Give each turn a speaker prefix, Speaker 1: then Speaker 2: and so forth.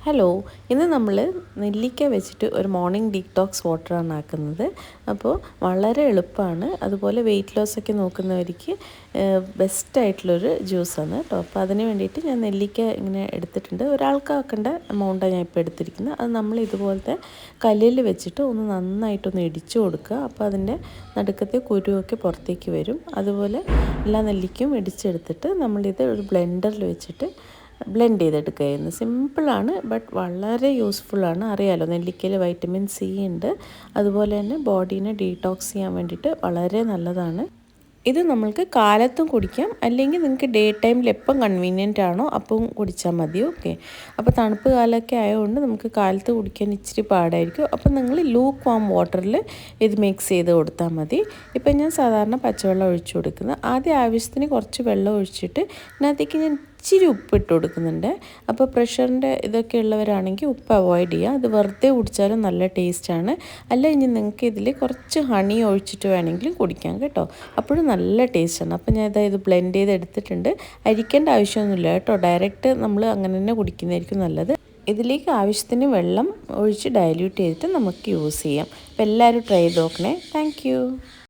Speaker 1: Hello, ഇന്ന് നമ്മൾ നെല്ലിക്ക വെച്ചിട്ട് ഒരു മോർണിംഗ് ഡീറ്റോക്സ് വാട്ടറാണ് ആക്കുന്നത്. അപ്പോൾ വളരെ എളുപ്പമാണ്. അതുപോലെ വെയിറ്റ് ലോസ് ഒക്കെ നോക്കുന്നവർക്ക് ബെസ്റ്റായിട്ടുള്ളൊരു ജ്യൂസാണ് കേട്ടോ. അപ്പോൾ അതിന് വേണ്ടിയിട്ട് ഞാൻ നെല്ലിക്ക ഇങ്ങനെ എടുത്തിട്ടുണ്ട്. ഒരാൾക്ക് ആക്കേണ്ട എമൗണ്ടാണ് ഞാൻ ഇപ്പോൾ എടുത്തിരിക്കുന്നത്. അത് നമ്മൾ ഇതുപോലത്തെ കല്ലിൽ വെച്ചിട്ട് ഒന്ന് നന്നായിട്ടൊന്ന് ഇടിച്ചു കൊടുക്കുക. അപ്പോൾ അതിൻ്റെ നടുക്കത്തെ കുരുവൊക്കെ പുറത്തേക്ക് വരും. അതുപോലെ എല്ലാ നെല്ലിക്കയും ഇടിച്ചെടുത്തിട്ട് നമ്മളിത് ഒരു ബ്ലെൻഡറിൽ വെച്ചിട്ട് ബ്ലെൻഡ് ചെയ്തെടുക്കുകയായിരുന്നു. സിമ്പിളാണ്, ബട്ട് വളരെ യൂസ്ഫുള്ളാണ്. അറിയാലോ, നെല്ലിക്കയിൽ വൈറ്റമിൻ സി ഉണ്ട്. അതുപോലെ തന്നെ ബോഡീനെ ഡീടോക്സ് ചെയ്യാൻ വേണ്ടിയിട്ട് വളരെ നല്ലതാണ്. ഇത് നമ്മൾക്ക് കാലത്തും കുടിക്കാം, അല്ലെങ്കിൽ നിങ്ങൾക്ക് ഡേ ടൈമിൽ എപ്പം കൺവീനിയൻ്റ് ആണോ അപ്പം കുടിച്ചാൽ മതി. ഓക്കെ, അപ്പോൾ തണുപ്പ് കാലമൊക്കെ ആയതുകൊണ്ട് നമുക്ക് കാലത്ത് കുടിക്കാൻ ഇച്ചിരി പാടായിരിക്കും. അപ്പം നിങ്ങൾ ലൂക്ക് വാം വാട്ടറിൽ ഇത് മിക്സ് ചെയ്ത് കൊടുത്താൽ മതി. ഇപ്പം ഞാൻ സാധാരണ പച്ചവെള്ളം ഒഴിച്ചു കൊടുക്കുന്നത്. ആദ്യം ആവശ്യത്തിന് കുറച്ച് വെള്ളം ഒഴിച്ചിട്ട് ഇതിനകത്തേക്ക് ഞാൻ ഇച്ചിരി ഉപ്പിട്ട് കൊടുക്കുന്നുണ്ട്. അപ്പോൾ പ്രഷറിൻ്റെ ഇതൊക്കെ ഉള്ളവരാണെങ്കിൽ ഉപ്പ് അവോയ്ഡ് ചെയ്യുക. അത് വെറുതെ കുടിച്ചാലും നല്ല ടേസ്റ്റാണ്. അല്ല, ഇനി നിങ്ങൾക്ക് ഇതിൽ കുറച്ച് ഹണി ഒഴിച്ചിട്ട് വേണമെങ്കിലും കുടിക്കാം കേട്ടോ. അപ്പോഴും നല്ല ടേസ്റ്റാണ്. അപ്പോൾ ഞാൻ ഇത് ബ്ലെൻഡ് ചെയ്ത് എടുത്തിട്ടുണ്ട്. അരിക്കേണ്ട ആവശ്യമൊന്നുമില്ല കേട്ടോ. ഡയറക്റ്റ് നമ്മൾ അങ്ങനെ തന്നെ കുടിക്കുന്നതായിരിക്കും നല്ലത്. ഇതിലേക്ക് ആവശ്യത്തിന് വെള്ളം ഒഴിച്ച് ഡയല്യൂട്ട് ചെയ്തിട്ട് നമുക്ക് യൂസ് ചെയ്യാം. അപ്പോൾ എല്ലാവരും ട്രൈ ചെയ്ത് നോക്കണേ. താങ്ക്